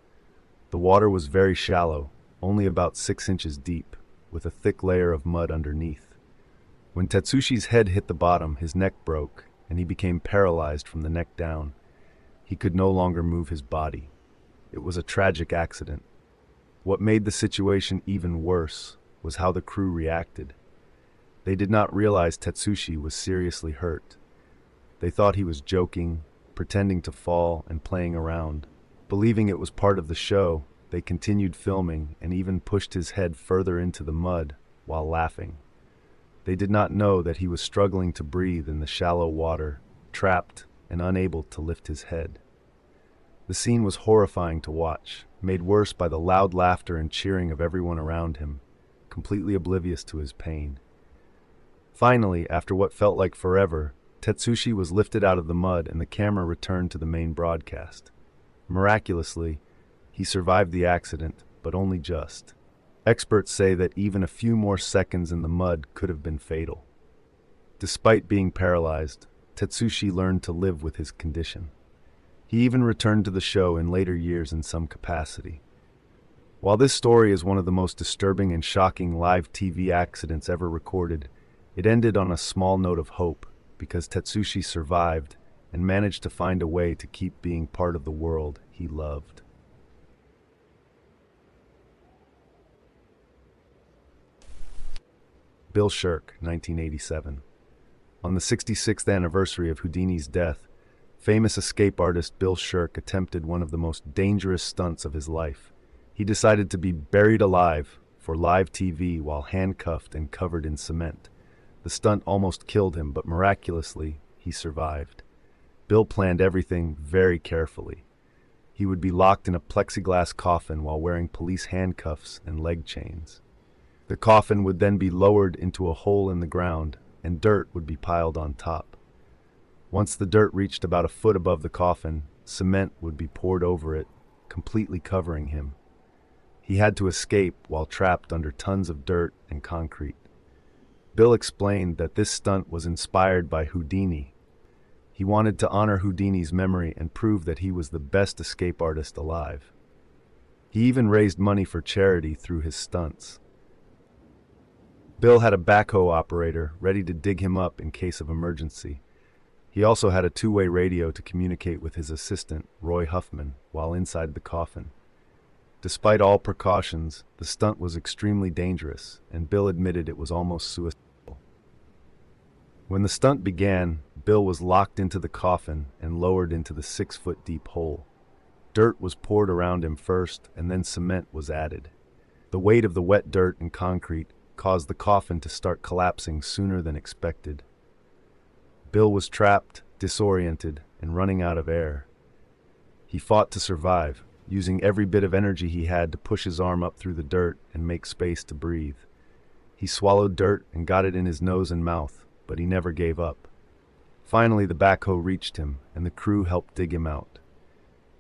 The water was very shallow, only about 6 inches deep, with a thick layer of mud underneath. When Tetsushi's head hit the bottom, his neck broke, and he became paralyzed from the neck down. He could no longer move his body. It was a tragic accident. What made the situation even worse was how the crew reacted. They did not realize Tetsushi was seriously hurt. They thought he was joking, pretending to fall and playing around. Believing it was part of the show, they continued filming and even pushed his head further into the mud while laughing. They did not know that he was struggling to breathe in the shallow water, trapped and unable to lift his head. The scene was horrifying to watch, made worse by the loud laughter and cheering of everyone around him. completely oblivious to his pain. Finally, after what felt like forever, Tetsushi was lifted out of the mud and the camera returned to the main broadcast. Miraculously, he survived the accident, but only just. Experts say that even a few more seconds in the mud could have been fatal. Despite being paralyzed, Tetsushi learned to live with his condition. He even returned to the show in later years in some capacity. While this story is one of the most disturbing and shocking live TV accidents ever recorded, it ended on a small note of hope because Tetsushi survived and managed to find a way to keep being part of the world he loved. Bill Shirk, 1987. On the 66th anniversary of Houdini's death, famous escape artist Bill Shirk attempted one of the most dangerous stunts of his life. He decided to be buried alive for live TV while handcuffed and covered in cement. The stunt almost killed him, but miraculously, he survived. Bill planned everything very carefully. He would be locked in a plexiglass coffin while wearing police handcuffs and leg chains. The coffin would then be lowered into a hole in the ground, and dirt would be piled on top. Once the dirt reached about a foot above the coffin, cement would be poured over it, completely covering him. He had to escape while trapped under tons of dirt and concrete. Bill explained that this stunt was inspired by Houdini. He wanted to honor Houdini's memory and prove that he was the best escape artist alive. He even raised money for charity through his stunts. Bill had a backhoe operator ready to dig him up in case of emergency. He also had a two-way radio to communicate with his assistant, Roy Huffman, while inside the coffin. Despite all precautions, the stunt was extremely dangerous, and Bill admitted it was almost suicidal. When the stunt began, Bill was locked into the coffin and lowered into the 6-foot-deep hole. Dirt was poured around him first, and then cement was added. The weight of the wet dirt and concrete caused the coffin to start collapsing sooner than expected. Bill was trapped, disoriented, and running out of air. He fought to survive, using every bit of energy he had to push his arm up through the dirt and make space to breathe. He swallowed dirt and got it in his nose and mouth, but he never gave up. Finally, the backhoe reached him, and the crew helped dig him out.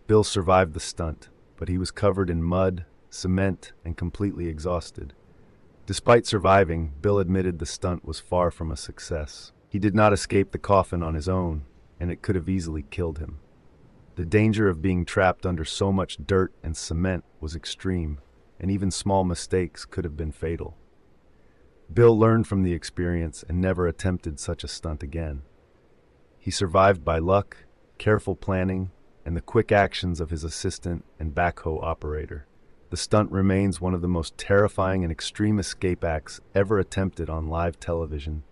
Bill survived the stunt, but he was covered in mud, cement, and completely exhausted. Despite surviving, Bill admitted the stunt was far from a success. He did not escape the coffin on his own, and it could have easily killed him. The danger of being trapped under so much dirt and cement was extreme, and even small mistakes could have been fatal. Bill learned from the experience and never attempted such a stunt again. He survived by luck, careful planning, and the quick actions of his assistant and backhoe operator. The stunt remains one of the most terrifying and extreme escape acts ever attempted on live television.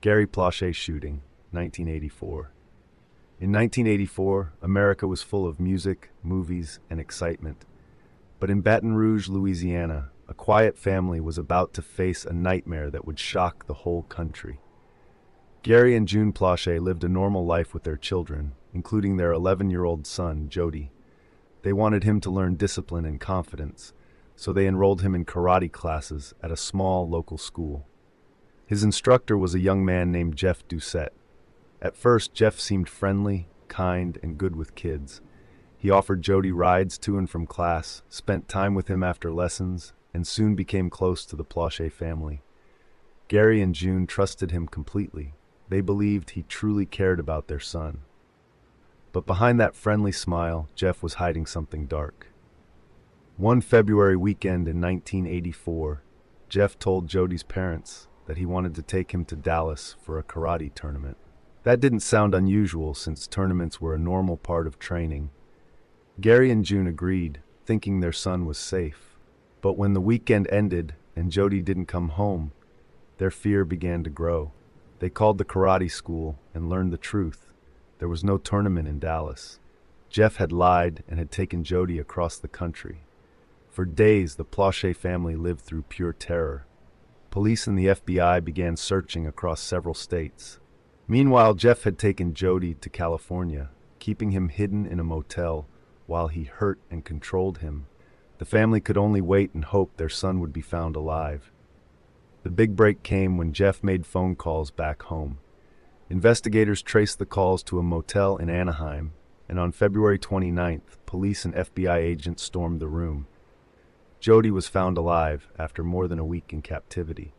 Gary Plauché shooting, 1984. In 1984, America was full of music, movies, and excitement. But in Baton Rouge, Louisiana, a quiet family was about to face a nightmare that would shock the whole country. Gary and June Plauché lived a normal life with their children, including their 11-year-old son, Jody. They wanted him to learn discipline and confidence, so they enrolled him in karate classes at a small local school. His instructor was a young man named Jeff Doucette. At first, Jeff seemed friendly, kind, and good with kids. He offered Jody rides to and from class, spent time with him after lessons, and soon became close to the Plauché family. Gary and June trusted him completely. They believed he truly cared about their son. But behind that friendly smile, Jeff was hiding something dark. One February weekend in 1984, Jeff told Jody's parents that he wanted to take him to Dallas for a karate tournament. That didn't sound unusual since tournaments were a normal part of training. Gary and June agreed, thinking their son was safe. But when the weekend ended and Jody didn't come home, their fear began to grow. They called the karate school and learned the truth. There was no tournament in Dallas. Jeff had lied and had taken Jody across the country. For days, the Plauché family lived through pure terror. Police and the FBI began searching across several states. Meanwhile, Jeff had taken Jody to California, keeping him hidden in a motel while he hurt and controlled him. The family could only wait and hope their son would be found alive. The big break came when Jeff made phone calls back home. Investigators traced the calls to a motel in Anaheim, and on February 29th, police and FBI agents stormed the room. Jody was found alive after more than a week in captivity.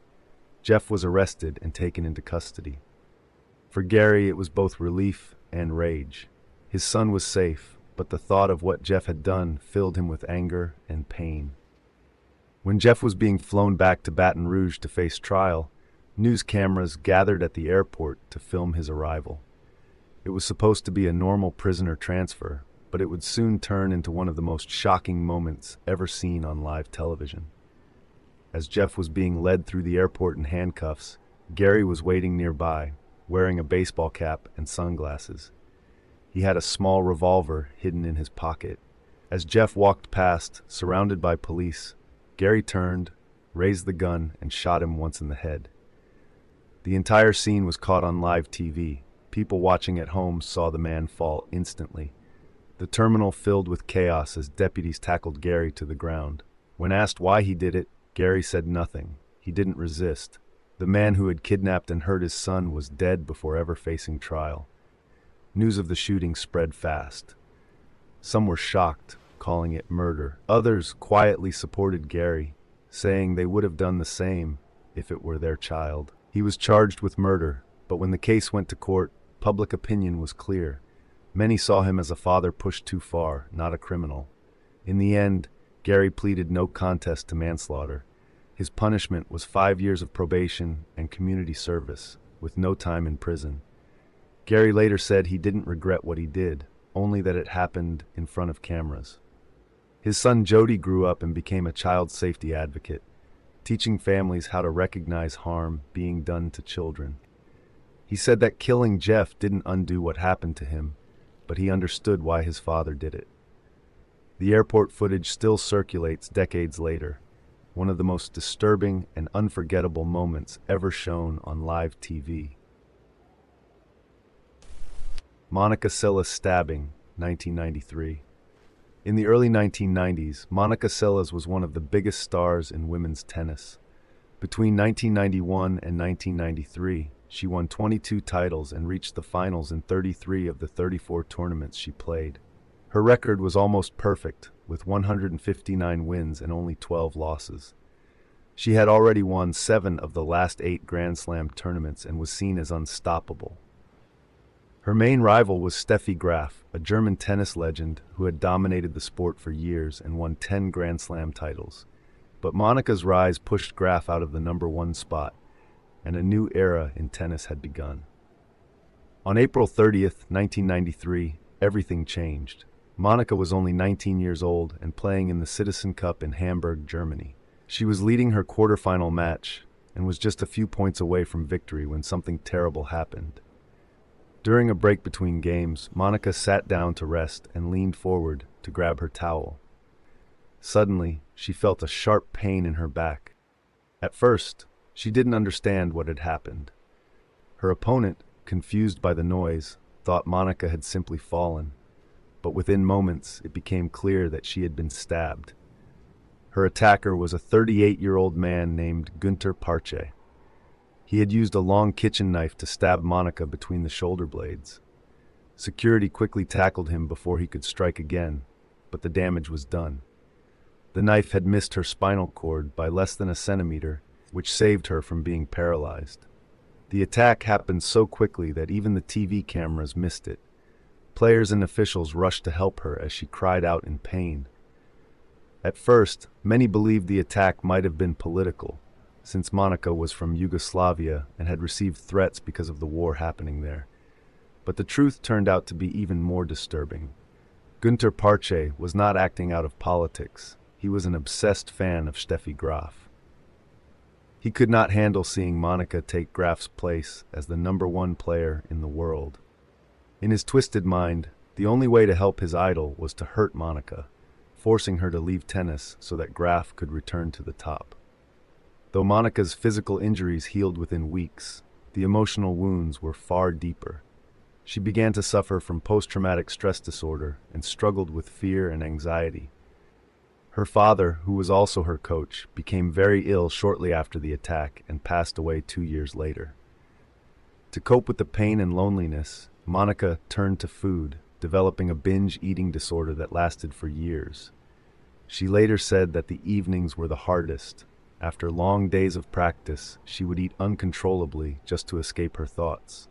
Jeff was arrested and taken into custody. For Gary, it was both relief and rage. His son was safe, but the thought of what Jeff had done filled him with anger and pain. When Jeff was being flown back to Baton Rouge to face trial, news cameras gathered at the airport to film his arrival. It was supposed to be a normal prisoner transfer, but it would soon turn into one of the most shocking moments ever seen on live television. As Jeff was being led through the airport in handcuffs, Gary was waiting nearby, wearing a baseball cap and sunglasses. He had a small revolver hidden in his pocket. As Jeff walked past, surrounded by police, Gary turned, raised the gun, and shot him once in the head. The entire scene was caught on live TV. People watching at home saw the man fall instantly. The terminal filled with chaos as deputies tackled Gary to the ground. When asked why he did it, Gary said nothing. He didn't resist. The man who had kidnapped and hurt his son was dead before ever facing trial. News of the shooting spread fast. Some were shocked, calling it murder. Others quietly supported Gary, saying they would have done the same if it were their child. He was charged with murder, but when the case went to court, public opinion was clear. Many saw him as a father pushed too far, not a criminal. In the end, Gary pleaded no contest to manslaughter. His punishment was 5 years of probation and community service, with no time in prison. Gary later said he didn't regret what he did, only that it happened in front of cameras. His son Jody grew up and became a child safety advocate, teaching families how to recognize harm being done to children. He said that killing Jeff didn't undo what happened to him, but he understood why his father did it. The airport footage still circulates decades later, one of the most disturbing and unforgettable moments ever shown on live TV. Monica Seles stabbing, 1993. In the early 1990s, Monica Seles was one of the biggest stars in women's tennis. Between 1991 and 1993, she won 22 titles and reached the finals in 33 of the 34 tournaments she played. Her record was almost perfect, with 159 wins and only 12 losses. She had already won 7 of the last 8 Grand Slam tournaments and was seen as unstoppable. Her main rival was Steffi Graf, a German tennis legend who had dominated the sport for years and won 10 Grand Slam titles. But Monica's rise pushed Graf out of the #1 spot, and a new era in tennis had begun. On April 30th, 1993, everything changed. Monica was only 19 years old and playing in the Citizen Cup in Hamburg, Germany. She was leading her quarterfinal match and was just a few points away from victory when something terrible happened. During a break between games, Monica sat down to rest and leaned forward to grab her towel. Suddenly, she felt a sharp pain in her back. At first, she didn't understand what had happened. Her opponent, confused by the noise, thought Monica had simply fallen, but within moments it became clear that she had been stabbed. Her attacker was a 38-year-old man named Günter Parche. He had used a long kitchen knife to stab Monica between the shoulder blades. Security quickly tackled him before he could strike again, but the damage was done. The knife had missed her spinal cord by less than a centimeter, which saved her from being paralyzed. The attack happened so quickly that even the TV cameras missed it. Players and officials rushed to help her as she cried out in pain. At first, many believed the attack might have been political, since Monica was from Yugoslavia and had received threats because of the war happening there. But the truth turned out to be even more disturbing. Günter Parche was not acting out of politics. He was an obsessed fan of Steffi Graf. He could not handle seeing Monica take Graf's place as the #1 player in the world. In his twisted mind, the only way to help his idol was to hurt Monica, forcing her to leave tennis so that Graf could return to the top. Though Monica's physical injuries healed within weeks, the emotional wounds were far deeper. She began to suffer from post-traumatic stress disorder and struggled with fear and anxiety. Her father, who was also her coach, became very ill shortly after the attack and passed away 2 years later. To cope with the pain and loneliness, Monica turned to food, developing a binge eating disorder that lasted for years. She later said that the evenings were the hardest. After long days of practice, she would eat uncontrollably just to escape her thoughts.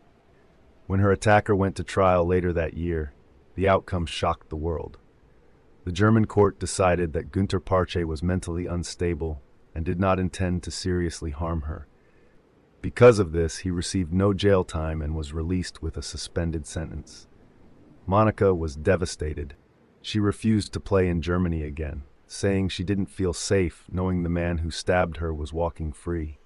When her attacker went to trial later that year, the outcome shocked the world. The German court decided that Günter Parche was mentally unstable and did not intend to seriously harm her. Because of this, he received no jail time and was released with a suspended sentence. Monica was devastated. She refused to play in Germany again, saying she didn't feel safe knowing the man who stabbed her was walking free.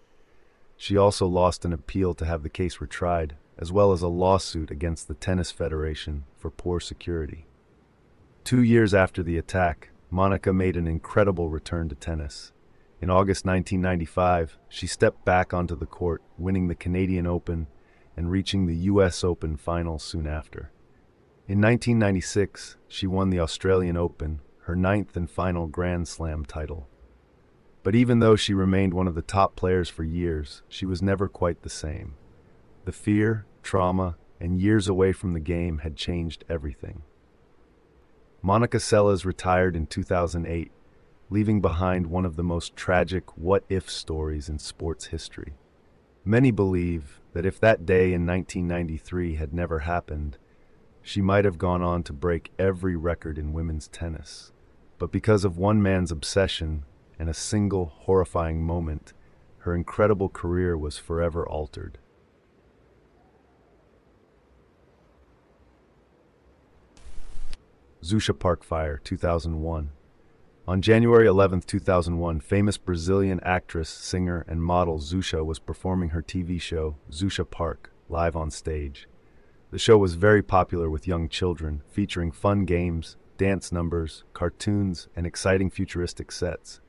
She also lost an appeal to have the case retried, as well as a lawsuit against the Tennis Federation for poor security. 2 years after the attack, Monica made an incredible return to tennis. In August 1995, she stepped back onto the court, winning the Canadian Open and reaching the US Open final soon after. In 1996, she won the Australian Open, her 9th and final Grand Slam title. But even though she remained one of the top players for years, she was never quite the same. The fear, trauma, and years away from the game had changed everything. Monica Seles retired in 2008, leaving behind one of the most tragic what-if stories in sports history. Many believe that if that day in 1993 had never happened, she might have gone on to break every record in women's tennis. But because of one man's obsession and a single horrifying moment, her incredible career was forever altered. Zusha Park Fire, 2001. On January 11, 2001, famous Brazilian actress, singer, and model Zusha was performing her TV show, Zusha Park, live on stage. The show was very popular with young children, featuring fun games, dance numbers, cartoons, and exciting futuristic sets.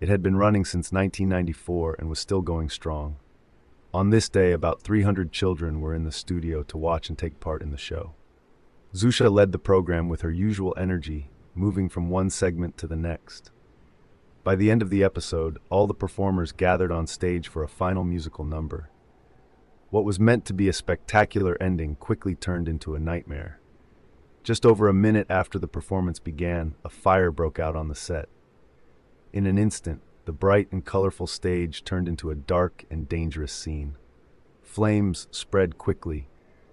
It had been running since 1994 and was still going strong. On this day, about 300 children were in the studio to watch and take part in the show. Zusha led the program with her usual energy, moving from one segment to the next. By the end of the episode, all the performers gathered on stage for a final musical number. What was meant to be a spectacular ending quickly turned into a nightmare. Just over a minute after the performance began, a fire broke out on the set. In an instant, the bright and colorful stage turned into a dark and dangerous scene. Flames spread quickly,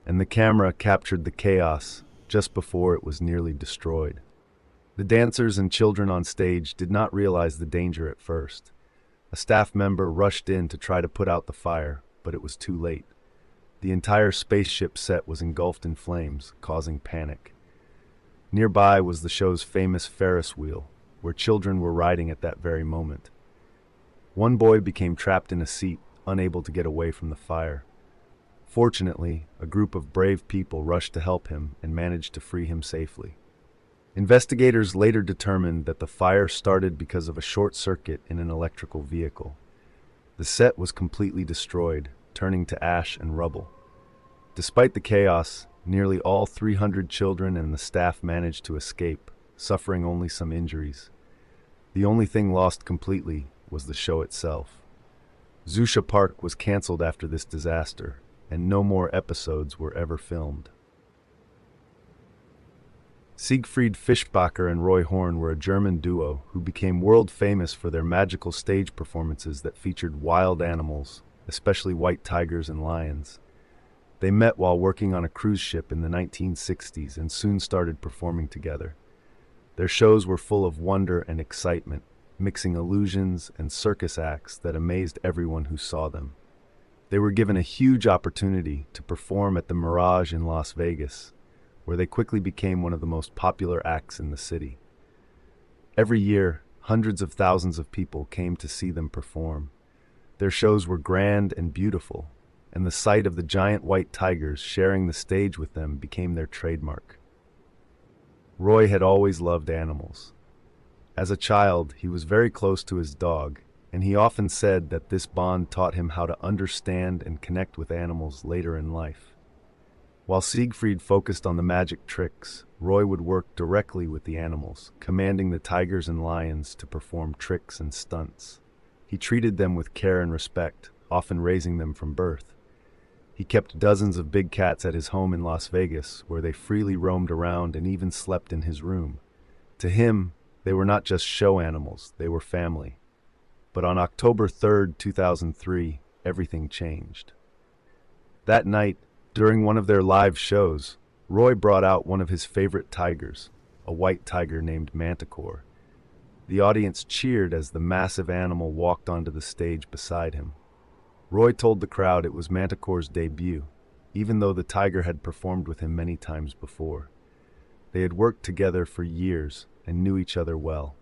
and the camera captured the chaos just before it was nearly destroyed. The dancers and children on stage did not realize the danger at first. A staff member rushed in to try to put out the fire, but it was too late. The entire spaceship set was engulfed in flames, causing panic. Nearby was the show's famous Ferris wheel, where children were riding at that very moment. One boy became trapped in a seat, unable to get away from the fire. Fortunately, a group of brave people rushed to help him and managed to free him safely. Investigators later determined that the fire started because of a short circuit in an electrical vehicle. The set was completely destroyed, turning to ash and rubble. Despite the chaos, nearly all 300 children and the staff managed to escape, suffering only some injuries. The only thing lost completely was the show itself. Zusha Park was canceled after this disaster, and no more episodes were ever filmed. Siegfried Fischbacher and Roy Horn were a German duo who became world famous for their magical stage performances that featured wild animals, especially white tigers and lions. They met while working on a cruise ship in the 1960s and soon started performing together. Their shows were full of wonder and excitement, mixing illusions and circus acts that amazed everyone who saw them. They were given a huge opportunity to perform at the Mirage in Las Vegas, where they quickly became one of the most popular acts in the city. Every year, hundreds of thousands of people came to see them perform. Their shows were grand and beautiful, and the sight of the giant white tigers sharing the stage with them became their trademark. Roy had always loved animals. As a child, he was very close to his dog, and he often said that this bond taught him how to understand and connect with animals later in life. While Siegfried focused on the magic tricks, Roy would work directly with the animals, commanding the tigers and lions to perform tricks and stunts. He treated them with care and respect, often raising them from birth. He kept dozens of big cats at his home in Las Vegas, where they freely roamed around and even slept in his room. To him, they were not just show animals, they were family. But on October 2003, everything changed. That night, during one of their live shows, Roy brought out one of his favorite tigers, a white tiger named Manticore. The audience cheered as the massive animal walked onto the stage beside him. Roy told the crowd it was Manticore's debut, even though the tiger had performed with him many times before. They had worked together for years and knew each other well.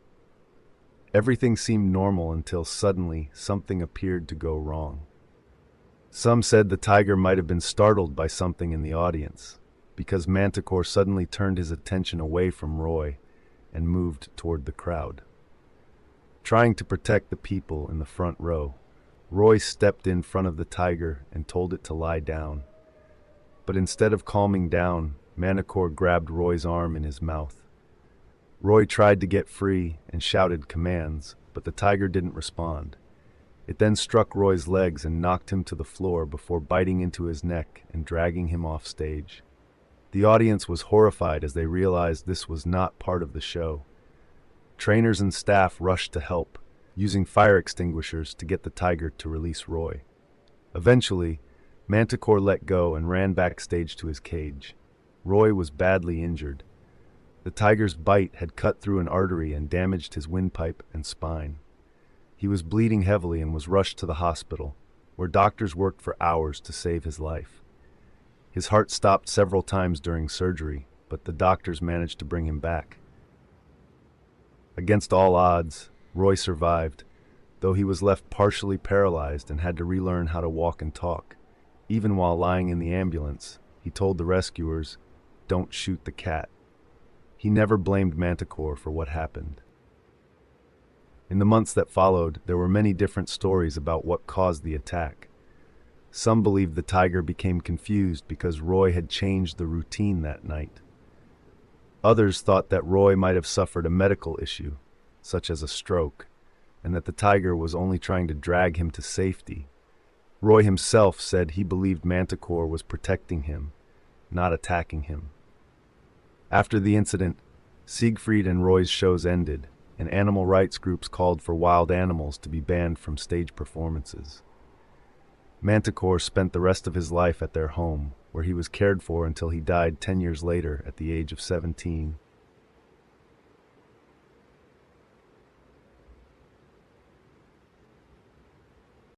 Everything seemed normal until suddenly something appeared to go wrong. Some said the tiger might have been startled by something in the audience, because Manticore suddenly turned his attention away from Roy and moved toward the crowd. Trying to protect the people in the front row, Roy stepped in front of the tiger and told it to lie down. But instead of calming down, Manticore grabbed Roy's arm in his mouth. Roy tried to get free and shouted commands, but the tiger didn't respond. It then struck Roy's legs and knocked him to the floor before biting into his neck and dragging him off stage. The audience was horrified as they realized this was not part of the show. Trainers and staff rushed to help, using fire extinguishers to get the tiger to release Roy. Eventually, Manticore let go and ran backstage to his cage. Roy was badly injured. The tiger's bite had cut through an artery and damaged his windpipe and spine. He was bleeding heavily and was rushed to the hospital, where doctors worked for hours to save his life. His heart stopped several times during surgery, but the doctors managed to bring him back. Against all odds, Roy survived, though he was left partially paralyzed and had to relearn how to walk and talk. Even while lying in the ambulance, he told the rescuers, "Don't shoot the cat." He never blamed Manticore for what happened. In the months that followed, there were many different stories about what caused the attack. Some believed the tiger became confused because Roy had changed the routine that night. Others thought that Roy might have suffered a medical issue, such as a stroke, and that the tiger was only trying to drag him to safety. Roy himself said he believed Manticore was protecting him, not attacking him. After the incident, Siegfried and Roy's shows ended, and animal rights groups called for wild animals to be banned from stage performances. Manticore spent the rest of his life at their home, where he was cared for until he died 10 years later at the age of 17.